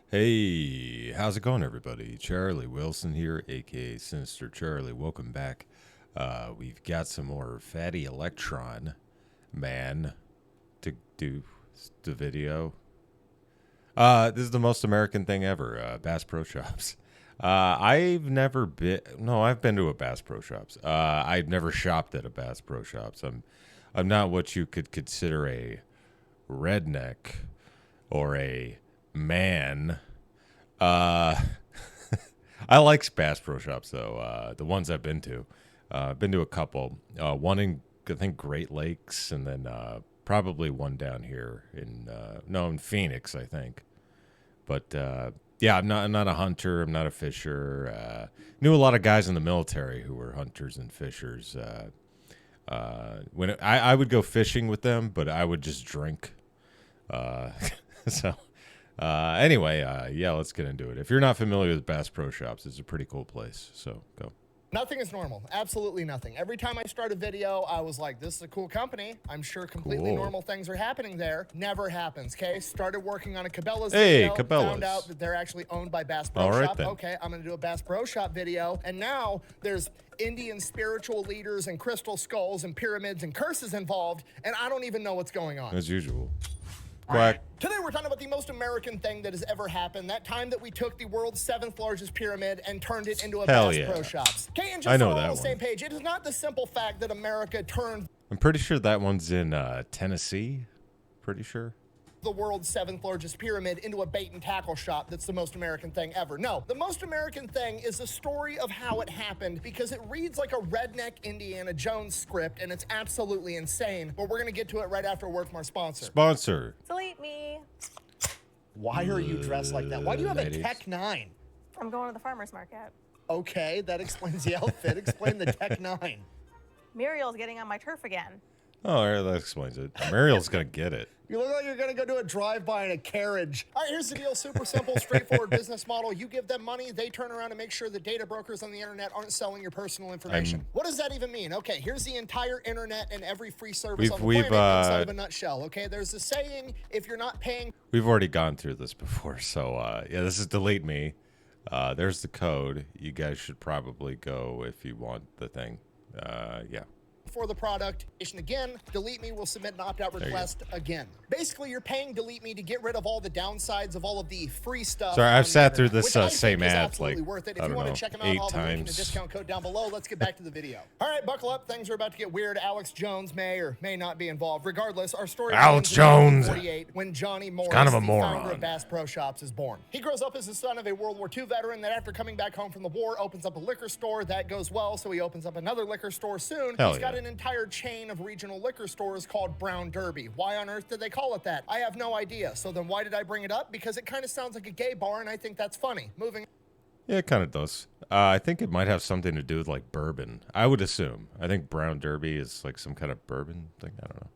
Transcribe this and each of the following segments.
Hey, how's it going, everybody? Charlie Wilson here, aka Sinister Charlie. Welcome back. We've got some more Fatty Electron Man to do the video. This is the most American thing ever. Bass Pro Shops. I've never been. No, I've been to a Bass Pro Shops. I've never shopped at a Bass Pro Shops. I'm not what you could consider a redneck or a man. I like Bass Pro Shops though. The ones I've been to, I've been to a couple. One in I think Great Lakes, and then probably one down here in Phoenix, I think. But yeah, I'm not a hunter. I'm not a fisher. Knew a lot of guys in the military who were hunters and fishers. I would go fishing with them, but I would just drink. So anyway, yeah, let's get into it. If you're not familiar with Bass Pro Shops, it's a pretty cool place. So go. Nothing is normal. Absolutely nothing. Every time I start a video, I was like, this is a cool company. I'm sure completely normal things are happening there. Never happens, okay? Started working on a Cabela's video. Found out that they're actually owned by Bass Pro Shop. Then. Okay, I'm going to do a Bass Pro Shop video. And now there's Indian spiritual leaders and crystal skulls and pyramids and curses involved, and I don't even know what's going on. As usual. Quack. Today we're talking about the most American thing that has ever happened. That time that we took the world's 7th largest pyramid and turned it into a Bass Pro Shops. Okay, and just so we're on the same page, it is not the simple fact that America turned... I'm pretty sure that one's in Tennessee. Pretty sure. The world's 7th largest pyramid into a bait and tackle shop that's the most American thing ever. No, the most American thing is the story of how it happened, because it reads like a redneck Indiana Jones script, and it's absolutely insane. But we're going to get to it right after a word from our sponsor. Delete me. Why are you dressed like that? Why do you have a Tech 9? I'm going to the farmer's market. Okay, that explains the outfit. Explain the Tech 9. Muriel's getting on my turf again. Oh, that explains it. Muriel's going to get it. You look like you're going to go do a drive-by in a carriage. All right, here's the deal. Super simple, straightforward business model. You give them money, they turn around and make sure the data brokers on the internet aren't selling your personal information. What does that even mean? Okay, here's the entire internet and every free service on the planet inside of a nutshell. Okay, there's a saying, if you're not paying... We've already gone through this before, so yeah, this is delete me. There's the code. You guys should probably go if you want the thing. Yeah. For the product. Again, Delete Me will submit an opt-out request again. Basically, you're paying Delete Me to get rid of all the downsides of all of the free stuff. Sorry, I've sat through this same ad like, worth it. If you want to check them out, 8 I'll times. link in the discount code down below. Let's get back to the video. All right, buckle up. Things are about to get weird. Alex Jones may or may not be involved. Regardless, our story Alex Jones, 1948, when Johnny Morris, kind of a the moron, founder of Bass Pro Shops, is born. He grows up as the son of a World War II veteran that after coming back home from the war, opens up a liquor store. That goes well, so he opens up another liquor store soon. He's got an entire chain of regional liquor stores called Brown Derby. Why on earth did they call it that? I have no idea. So then why did I bring it up? Because it kind of sounds like a gay bar, and I think that's funny. Moving. Yeah, it kind of does. I think it might have something to do with like bourbon. I would assume. I think Brown Derby is like some kind of bourbon thing. I don't know.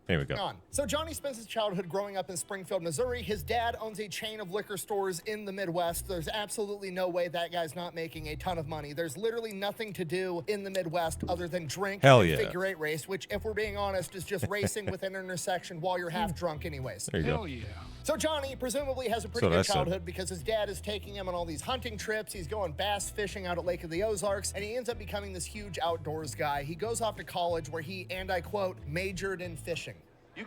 Anyway, go. So Johnny spends his childhood growing up in Springfield, Missouri. His dad owns a chain of liquor stores in the Midwest. There's absolutely no way that guy's not making a ton of money. There's literally nothing to do in the Midwest other than drink and figure eight race, which, if we're being honest, is just racing with an intersection while you're half drunk anyways. There you go. So Johnny presumably has a pretty good childhood because his dad is taking him on all these hunting trips. He's going bass fishing out at Lake of the Ozarks, and he ends up becoming this huge outdoors guy. He goes off to college where he, and I quote, majored in fishing.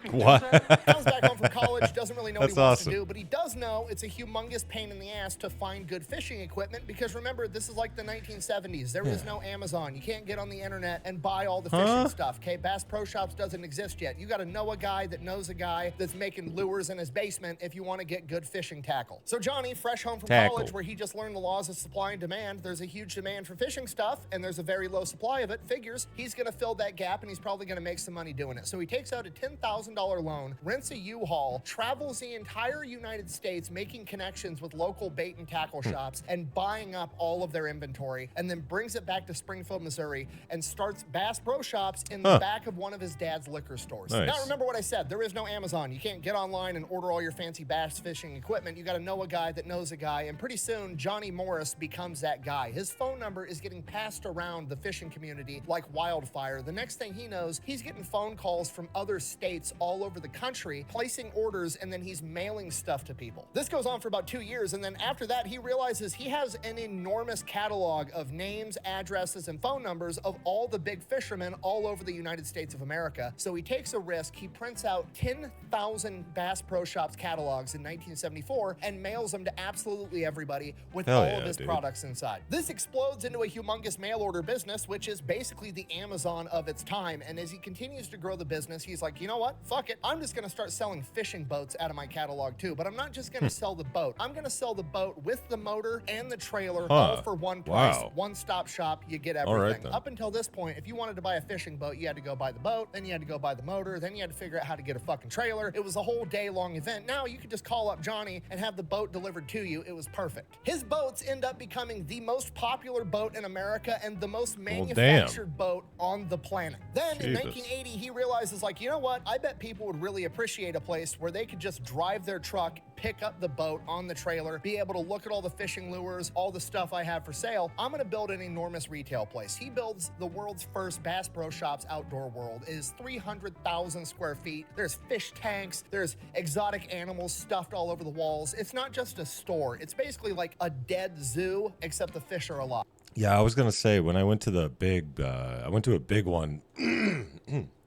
What? Comes back home from college, doesn't really know what he wants to do, but he does know it's a humongous pain in the ass to find good fishing equipment because remember, this is like the 1970s. There was no Amazon. You can't get on the internet and buy all the fishing stuff, okay? Bass Pro Shops doesn't exist yet. You got to know a guy that knows a guy that's making lures in his basement if you want to get good fishing tackle. So Johnny, fresh home from college where he just learned the laws of supply and demand, there's a huge demand for fishing stuff and there's a very low supply of it, figures he's going to fill that gap and he's probably going to make some money doing it. So he takes out a $10,000 loan, rents a U-Haul, travels the entire United States making connections with local bait and tackle shops and buying up all of their inventory, and then brings it back to Springfield, Missouri and starts Bass Pro Shops in the back of one of his dad's liquor stores. Now remember what I said, there is no Amazon. You can't get online and order all your fancy bass fishing equipment. You got to know a guy that knows a guy, and pretty soon Johnny Morris becomes that guy. His phone number is getting passed around the fishing community like wildfire. The next thing he knows, he's getting phone calls from other states states all over the country, placing orders, and then he's mailing stuff to people. This goes on for about 2 years, and then after that, he realizes he has an enormous catalog of names, addresses, and phone numbers of all the big fishermen all over the United States of America. So he takes a risk. He prints out 10,000 Bass Pro Shops catalogs in 1974 and mails them to absolutely everybody with all of his products inside. This explodes into a humongous mail order business, which is basically the Amazon of its time. And as he continues to grow the business, he's like, you know what? Fuck it. I'm just going to start selling fishing boats out of my catalog too. But I'm not just going to sell the boat. I'm going to sell the boat with the motor and the trailer all for one price. One-stop shop. You get everything. Up until this point, if you wanted to buy a fishing boat, you had to go buy the boat, then you had to go buy the motor, then you had to figure out how to get a fucking trailer. It was a whole day-long event. Now you could just call up Johnny and have the boat delivered to you. It was perfect. His boats end up becoming the most popular boat in America and the most manufactured boat on the planet. Then in 1980, he realizes, like, you know what? I bet people would really appreciate a place where they could just drive their truck, pick up the boat on the trailer, be able to look at all the fishing lures, all the stuff I have for sale. I'm going to build an enormous retail place. He builds the world's first Bass Pro Shops Outdoor World. It is 300,000 square feet. There's fish tanks. There's exotic animals stuffed all over the walls. It's not just a store. It's basically like a dead zoo, except the fish are alive. Yeah, I was going to say, when I went to the big, I went to a big one,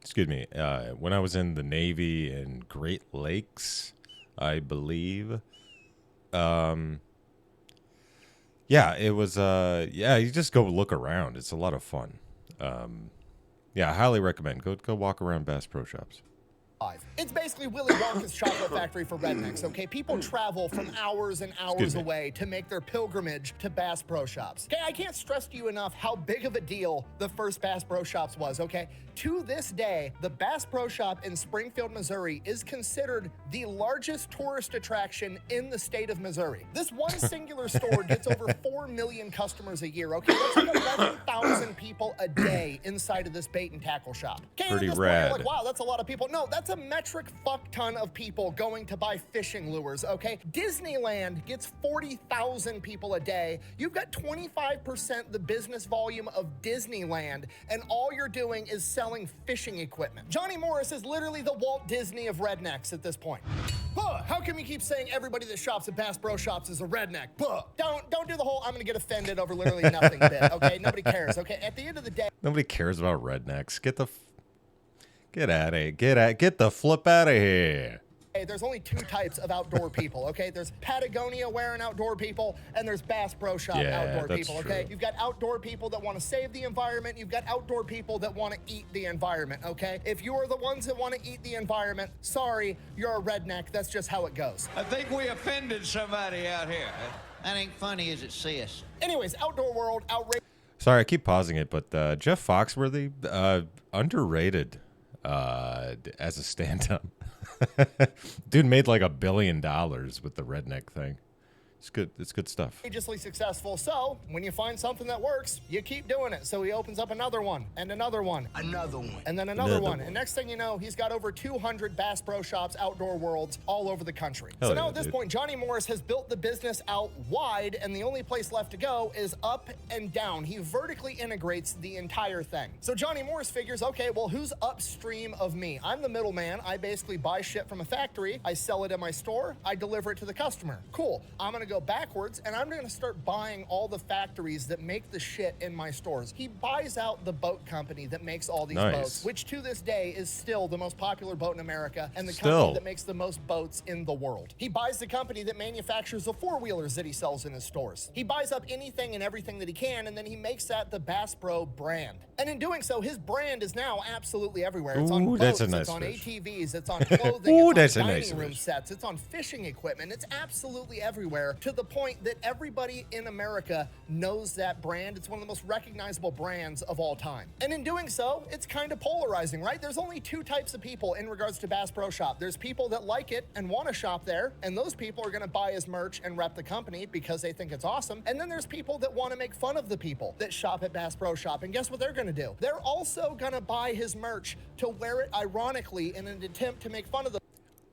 excuse me, when I was in the Navy in Great Lakes, I believe. Yeah, it was, you just go look around. It's a lot of fun. Yeah, I highly recommend. Go walk around Bass Pro Shops. It's basically Willy Wonka's chocolate factory for rednecks, okay? People travel from hours and hours away to make their pilgrimage to Bass Pro Shops. Okay, I can't stress to you enough how big of a deal the first Bass Pro Shops was, okay? To this day, the Bass Pro Shop in Springfield, Missouri is considered the largest tourist attraction in the state of Missouri. This one singular store gets over 4 million customers a year, okay? That's like 11,000 people a day inside of this bait and tackle shop. Okay, pretty rad. Point, you're like, wow, that's a lot of people. No, that's a metric fuck ton of people going to buy fishing lures, okay? Disneyland gets 40,000 people a day. You've got 25% the business volume of Disneyland, and all you're doing is selling fishing equipment. Johnny Morris is literally the Walt Disney of rednecks at this point. How can we keep saying everybody that shops at Bass Pro Shops is a redneck? Don't do the whole I'm gonna get offended over literally nothing bit, okay? Nobody cares, okay? At the end of the day, nobody cares about rednecks. Get out of here. Get the flip out of here. There's only two types of outdoor people, okay? There's Patagonia wearing outdoor people, and there's Bass Pro Shop outdoor people, okay? You've got outdoor people that want to save the environment. You've got outdoor people that want to eat the environment, okay? If you are the ones that want to eat the environment, sorry, you're a redneck. That's just how it goes. I think we offended somebody out here. That ain't funny, is it, sis? Anyways, Outdoor World, outrage. Sorry, I keep pausing it, but Jeff Foxworthy, underrated as a stand-up. Dude made like $1 billion with the redneck thing. It's good. It's good stuff. Outrageously successful. So when you find something that works, you keep doing it. So he opens up another one and another one, and then another one. And next thing you know, he's got over 200 Bass Pro Shops, Outdoor Worlds all over the country. So now at this point, Johnny Morris has built the business out wide, and the only place left to go is up and down. He vertically integrates the entire thing. So Johnny Morris figures, okay, well, who's upstream of me? I'm the middleman. I basically buy shit from a factory. I sell it in my store. I deliver it to the customer. Cool. I'm going to go backwards, and I'm going to start buying all the factories that make the shit in my stores. He buys out the boat company that makes all these boats, which to this day is still the most popular boat in America and the company that makes the most boats in the world. He buys the company that manufactures the four-wheelers that he sells in his stores. He buys up anything and everything that he can, and then he makes that the Bass Pro brand. And in doing so, his brand is now absolutely everywhere. It's on boats, it's on ATVs, it's on clothing, it's on dining room sets, it's on fishing equipment. It's absolutely everywhere, to the point that everybody in America knows that brand. It's one of the most recognizable brands of all time. And in doing so, it's kind of polarizing, right? There's only two types of people in regards to Bass Pro Shop. There's people that like it and want to shop there, and those people are going to buy his merch and rep the company because they think it's awesome. And then there's people that want to make fun of the people that shop at Bass Pro Shop. And guess what they're going to do? They're also going to buy his merch to wear it ironically in an attempt to make fun of them.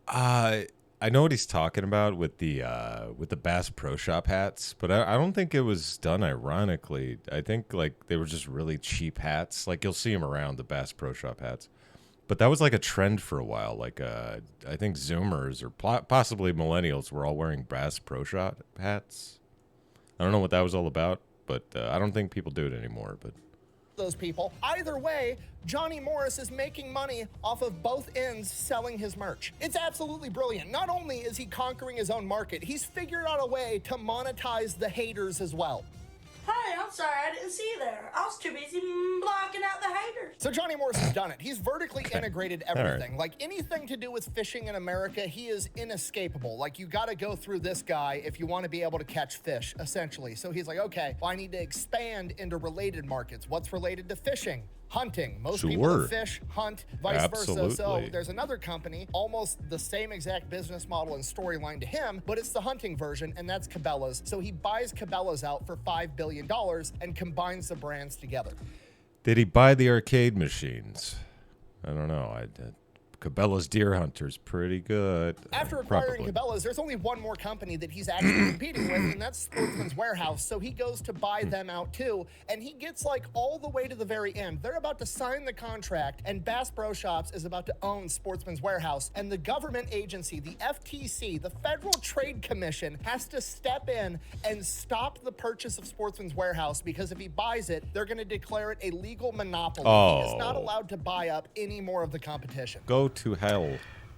I know what he's talking about with the Bass Pro Shop hats, but I don't think it was done ironically. I think like they were just really cheap hats. Like you'll see them around, the Bass Pro Shop hats, But that was like a trend for a while. Like, I think Zoomers or possibly millennials were all wearing Bass Pro Shot hats. I don't know what that was all about, but I don't think people do it anymore. But those people. Either way, Johnny Morris is making money off of both ends selling his merch. It's absolutely brilliant. Not only is he conquering his own market, he's figured out a way to monetize the haters as well. Hey, I'm sorry, I didn't see you there. I was too busy blocking out the haters. So Johnny Morris has done it. He's vertically integrated everything. Like anything to do with fishing in America, he is inescapable. Like you got to go through this guy if you want to be able to catch fish, essentially. So he's like, okay, well, I need to expand into related markets. What's related to fishing? Hunting. Most people that fish, hunt, vice versa. So there's another company, almost the same exact business model and storyline to him, but it's the hunting version, and that's Cabela's. So he buys Cabela's out for $5 billion and combines the brands together. did he buy the arcade machines? I don't know. Cabela's Deer Hunter's pretty good. After acquiring Cabela's, there's only one more company that he's actually competing with, and that's Sportsman's Warehouse. So he goes to buy them out too, and he gets like all the way to the very end. They're about to sign the contract, and Bass Pro Shops is about to own Sportsman's Warehouse. And the government agency, the FTC, the Federal Trade Commission, has to step in and stop the purchase of Sportsman's Warehouse because if he buys it, they're going to declare it a legal monopoly. He is not allowed to buy up any more of the competition. Go to hell.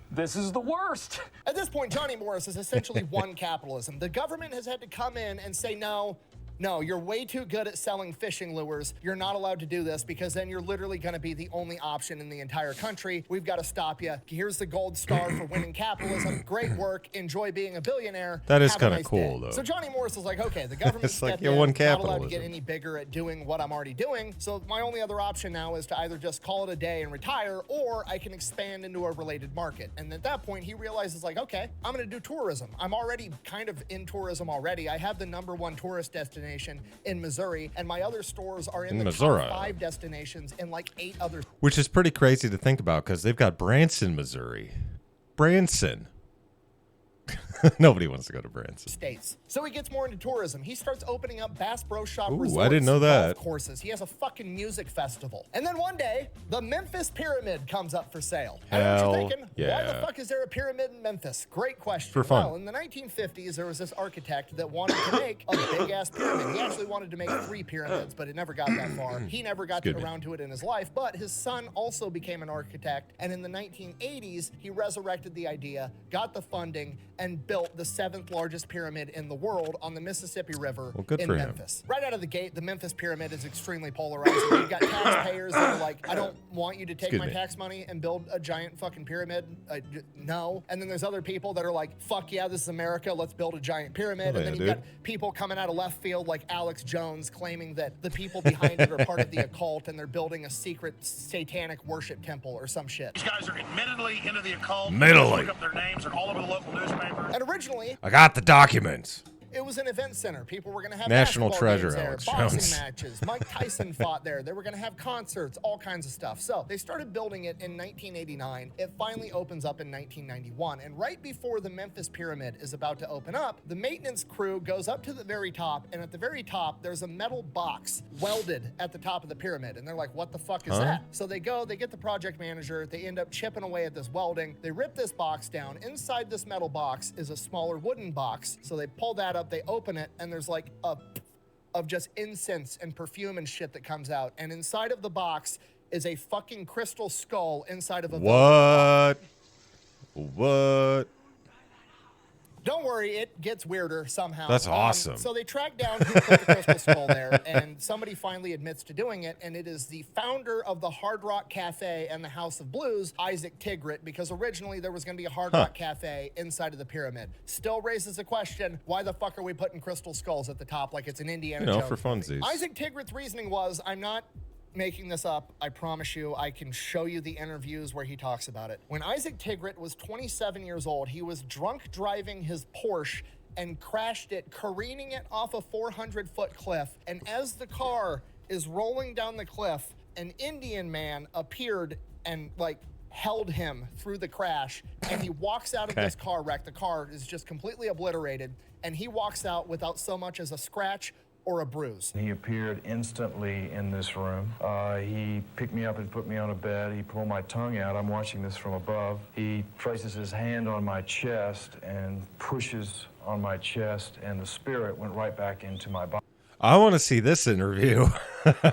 This is the worst. At this point, Johnny Morris has essentially won capitalism. The government has had to come in and say, no, you're way too good at selling fishing lures. You're not allowed to do this because then you're literally going to be the only option in the entire country. We've got to stop you. Here's the gold star for winning capitalism. Great work. Enjoy being a billionaire. That is kind of nice cool, though. So Johnny Morris is like, okay, the government it's like stepped you in, won not allowed to capitalism. get any bigger at doing what I'm already doing. So my only other option now is to either just call it a day and retire, or I can expand into a related market. And at that point, he realizes like, okay, I'm going to do tourism. I'm already kind of in tourism already. I have the #1 tourist destination in Missouri, and my other stores are in the top 5 destinations in like 8 other. Which is pretty crazy to think about because they've got Branson, Missouri. Branson. Nobody wants to go to Branson. States. So he gets more into tourism. He starts opening up Bass Pro Shop resorts, I didn't know that. golf courses. He has a fucking music festival. And then one day, the Memphis Pyramid comes up for sale. And I know what you're thinking, why the fuck is there a pyramid in Memphis? Great question. For fun. Well, in the 1950s, there was this architect that wanted to make a big-ass pyramid. He actually wanted to make 3 pyramids, but it never got that far. He never got around to it in his life, but his son also became an architect, and in the 1980s, he resurrected the idea, got the funding, and built the 7th largest pyramid in the world on the Mississippi River in Memphis. Right out of the gate, the Memphis Pyramid is extremely polarizing. You've got taxpayers that are like, I don't want you to take my tax money and build a giant fucking pyramid. No. And then there's other people that are like, fuck yeah, this is America. Let's build a giant pyramid. And then you've got people coming out of left field like Alex Jones claiming that the people behind it are part of the occult and they're building a secret satanic worship temple or some shit. These guys are admittedly into the occult. Admittedly. Look up their names. They're all over the local newspaper. And originally, I got the documents. it was an event center. People were going to have National basketball treasure, games there, Alex boxing Jones. matches. Mike Tyson fought there. They were going to have concerts, all kinds of stuff. So they started building it in 1989. It finally opens up in 1991. And right before the Memphis Pyramid is about to open up, the maintenance crew goes up to the very top. And at the very top, there's a metal box welded at the top of the pyramid. And they're like, what the fuck is that? So they go, they get the project manager. They end up chipping away at this welding. They rip this box down. Inside this metal box is a smaller wooden box. So they pull that up, they open it, and there's like of just incense and perfume and shit that comes out. And inside of the box is a fucking crystal skull inside of a What? Don't worry, it gets weirder somehow. That's awesome. So they track down who put the crystal skull there, and somebody finally admits to doing it, and it is the founder of the Hard Rock Cafe and the House of Blues, Isaac Tigrit, because originally there was going to be a Hard Rock Cafe inside of the pyramid. Still raises the question, why the fuck are we putting crystal skulls at the top like it's an Indiana Jones for funsies. Isaac Tigrit's reasoning was, I'm not making this up. I promise you, I can show you the interviews where he talks about it. When Isaac Tigrit was 27 years old, he was drunk driving his Porsche and crashed it, careening it off a 400-foot cliff. And as the car is rolling down the cliff, an Indian man appeared and like held him through the crash, and he walks out of this car wreck. The car is just completely obliterated, and he walks out without so much as a scratch or a bruise. He appeared instantly in this room. He picked me up and put me on a bed. He pulled my tongue out. I'm watching this from above. He places his hand on my chest and pushes on my chest, and the spirit went right back into my body. I want to see this interview.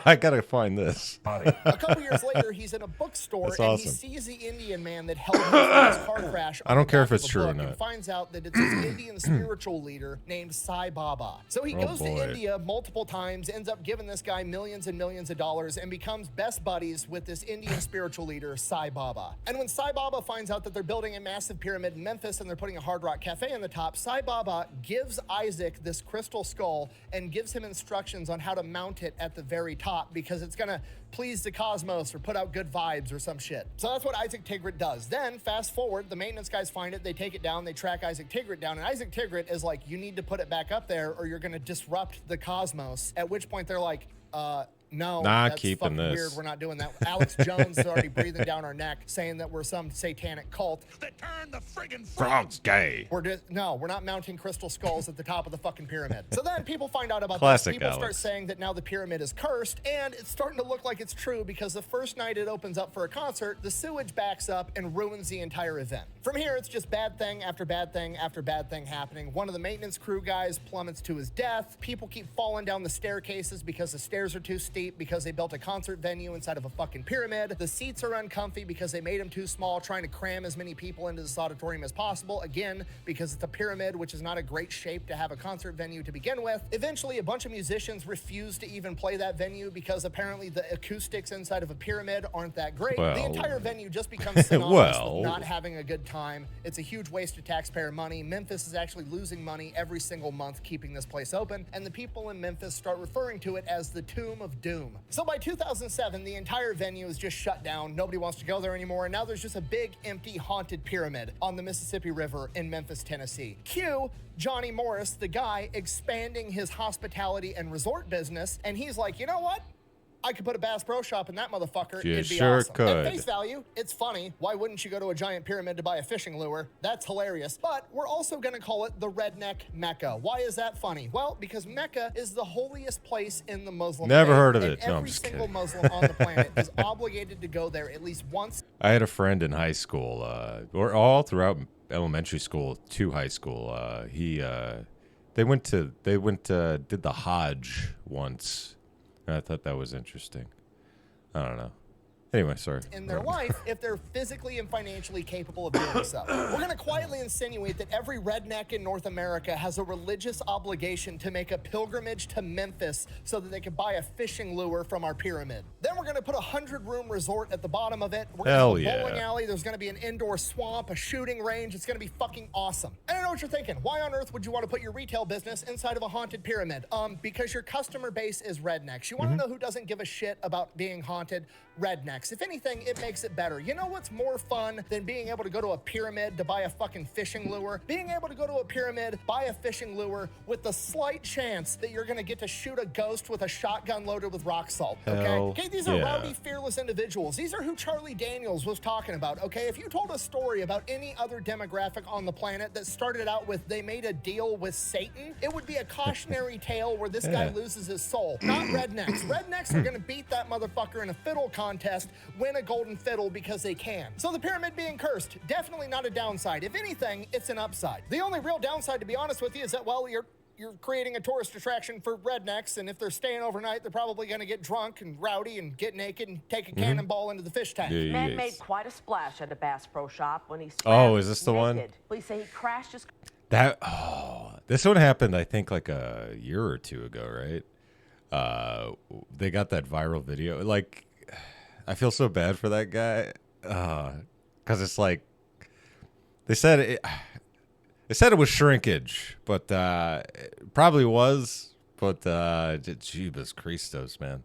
I gotta find this. A couple years later, he's in a bookstore That's and awesome. he sees the Indian man that helped him from his car crash. I don't care if on the it's back of a true or book not. And finds out that it's this Indian spiritual leader named Sai Baba. So he goes boy. to India multiple times, ends up giving this guy millions and millions of dollars, and becomes best buddies with this Indian spiritual leader, Sai Baba. And when Sai Baba finds out that they're building a massive pyramid in Memphis and they're putting a Hard Rock Cafe on the top, Sai Baba gives Isaac this crystal skull and gives him instructions on how to mount it at the very top because it's gonna please the cosmos or put out good vibes or some shit. So that's what Isaac Tigrit does. Then fast forward, the maintenance guys find it, they take it down, they track Isaac Tigrit down, and Isaac Tigrit is like, you need to put it back up there or you're gonna disrupt the cosmos. At which point they're like, no, Nah, that's keeping fucking this. weird. We're not doing that. Alex Jones is already breathing down our neck, saying that we're some satanic cult. That turned the friggin' Frog's gay. No, we're not mounting crystal skulls at the top of the fucking pyramid. So then people find out about Classic this. People start Alex. saying that now the pyramid is cursed, and it's starting to look like it's true because the first night it opens up for a concert, the sewage backs up and ruins the entire event. From here, it's just bad thing after bad thing after bad thing happening. One of the maintenance crew guys plummets to his death. People keep falling down the staircases because the stairs are too steep because they built a concert venue inside of a fucking pyramid. The seats are uncomfy because they made them too small, trying to cram as many people into this auditorium as possible. Again, because it's a pyramid, which is not a great shape to have a concert venue to begin with. Eventually, a bunch of musicians refuse to even play that venue because apparently the acoustics inside of a pyramid aren't that great. Well. The entire venue just becomes synonymous Well. with not having a good time. It's a huge waste of taxpayer money. Memphis is actually losing money every single month keeping this place open, and the people in Memphis start referring to it as the Tomb of Doom. So by 2007, the entire venue is just shut down. Nobody wants to go there anymore, and now there's just a big, empty, haunted pyramid on the Mississippi River in Memphis, Tennessee. Cue Johnny Morris, the guy expanding his hospitality and resort business, and he's like, you know what? I could put a Bass Pro Shop in that motherfucker. You It'd be sure awesome. could. At face value, it's funny. Why wouldn't you go to a giant pyramid to buy a fishing lure? That's hilarious. But we're also going to call it the redneck Mecca. Why is that funny? Well, because Mecca is the holiest place in the Muslim Never faith, heard of and it. No, I'm every just single kidding. Muslim on the planet is obligated to go there at least once. I had a friend in high school, or all throughout elementary school to high school. They went did the Hajj once. And I thought that was interesting. I don't know. Anyway, sorry. In their life if they're physically and financially capable of doing so. We're going to quietly insinuate that every redneck in North America has a religious obligation to make a pilgrimage to Memphis so that they can buy a fishing lure from our pyramid. Then we're going to put a 100-room resort at the bottom of it. We're going Hell to have a bowling yeah. alley. There's going to be an indoor swamp, a shooting range. It's going to be fucking awesome. And I know what you're thinking. Why on earth would you want to put your retail business inside of a haunted pyramid? Because your customer base is rednecks. You want to know who doesn't give a shit about being haunted? Rednecks. If anything, it makes it better. You know what's more fun than being able to go to a pyramid to buy a fucking fishing lure? Being able to go to a pyramid, buy a fishing lure with the slight chance that you're going to get to shoot a ghost with a shotgun loaded with rock salt. Okay? Hell Okay, these are yeah. rowdy, fearless individuals. These are who Charlie Daniels was talking about. Okay, if you told a story about any other demographic on the planet that started out with they made a deal with Satan, it would be a cautionary tale where this guy Yeah. loses his soul. Not rednecks. Rednecks are going to beat that motherfucker in a fiddle contest, win a golden fiddle because they can. So the pyramid being cursed, definitely not a downside. If anything, it's an upside. The only real downside, to be honest with you, is that, well, you're creating a tourist attraction for rednecks, and if they're staying overnight, they're probably going to get drunk and rowdy and get naked and take a cannonball into the fish tank. Man Yes. made quite a splash at the Bass Pro Shop when he Oh, swam is this the one? naked. Police say he crashed his This one happened, I think, like a year or two ago, right? They got that viral video. Like, I feel so bad for that guy, because it's like they said it was shrinkage, but it probably was. But Jeebus Christos, man,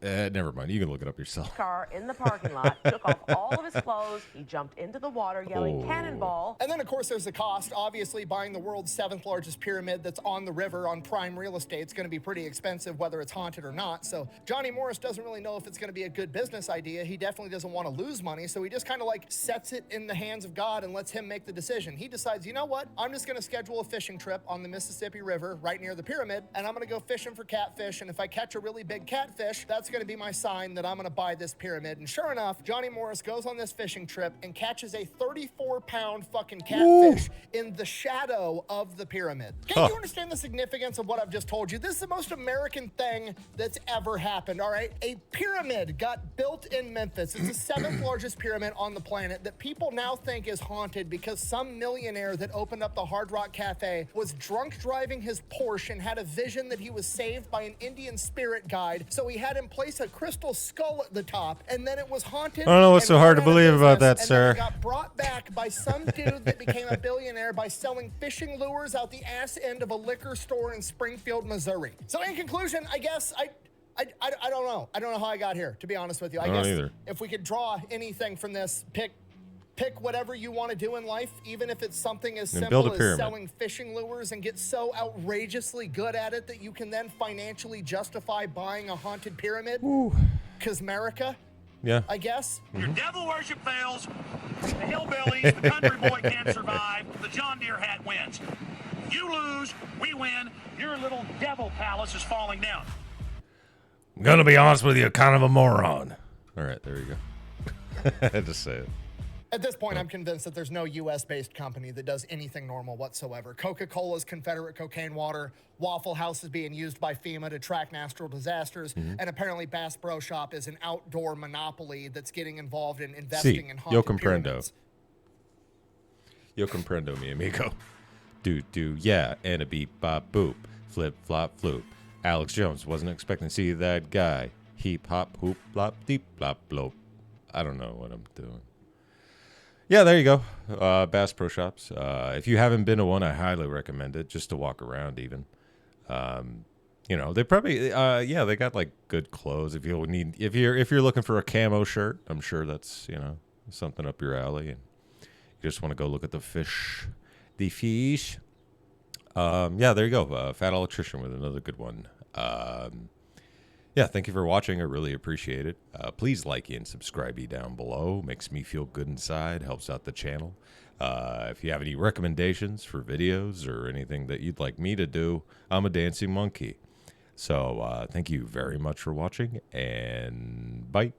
Never mind. You can look it up yourself. car in the parking lot, took off all of his clothes. He jumped into the water yelling, "Cannonball." And then, of course, there's the cost. Obviously, buying the world's 7th largest pyramid that's on the river on prime real estate is going to be pretty expensive, whether it's haunted or not. So Johnny Morris doesn't really know if it's going to be a good business idea. He definitely doesn't want to lose money, so he just kind of like sets it in the hands of God and lets him make the decision. He decides, you know what? I'm just going to schedule a fishing trip on the Mississippi River right near the pyramid, and I'm going to go fishing for catfish. And if I catch a really big catfish, that's going to be my sign that I'm going to buy this pyramid. And sure enough, Johnny Morris goes on this fishing trip and catches a 34-pound fucking catfish in the shadow of the pyramid. Can you understand the significance of what I've just told you? This is the most American thing that's ever happened, all right? A pyramid got built in Memphis. It's the 7th largest pyramid on the planet that people now think is haunted because some millionaire that opened up the Hard Rock Cafe was drunk driving his Porsche and had a vision that he was saved by an Indian spirit guide. So he had him place a crystal skull at the top, and then it was haunted. I don't know what's so hard to believe about that, and sir. Then it got brought back by some dude that became a billionaire by selling fishing lures out the ass end of a liquor store in Springfield, Missouri. So in conclusion, I guess I don't know. I don't know how I got here, to be honest with you. I guess either. if we could draw anything from this, pick whatever you want to do in life, even if it's something as simple as selling fishing lures, and get so outrageously good at it that you can then financially justify buying a haunted pyramid. Because America, I guess. Your devil worship fails. The hillbillies, the country boy can't survive. The John Deere hat wins. You lose, we win. Your little devil palace is falling down. I'm going to be honest with you, kind of a moron. All right, there you go. I had to say it. At this point, I'm convinced that there's no U.S.-based company that does anything normal whatsoever. Coca-Cola's Confederate cocaine water, Waffle House is being used by FEMA to track natural disasters, and apparently Bass Pro Shop is an outdoor monopoly that's getting involved in investing in haunted pyramids. Yo comprendo, mi amigo. Do, yeah, and a beep, bop, boop, flip, flop, floop. Alex Jones wasn't expecting to see that guy. Heap, hop, hoop, blop, deep, blop, blope. I don't know what I'm doing. Yeah, there you go. Bass Pro Shops. If you haven't been to one, I highly recommend it, just to walk around even. You know, they probably they got like good clothes. If you're looking for a camo shirt, I'm sure that's, you know, something up your alley, and you just want to go look at the fish. The fish. Yeah, there you go. Fat Electrician with another good one. Yeah, thank you for watching. I really appreciate it. Please like and subscribe down below. Makes me feel good inside. Helps out the channel. If you have any recommendations for videos or anything that you'd like me to do, I'm a dancing monkey. So thank you very much for watching, and bye.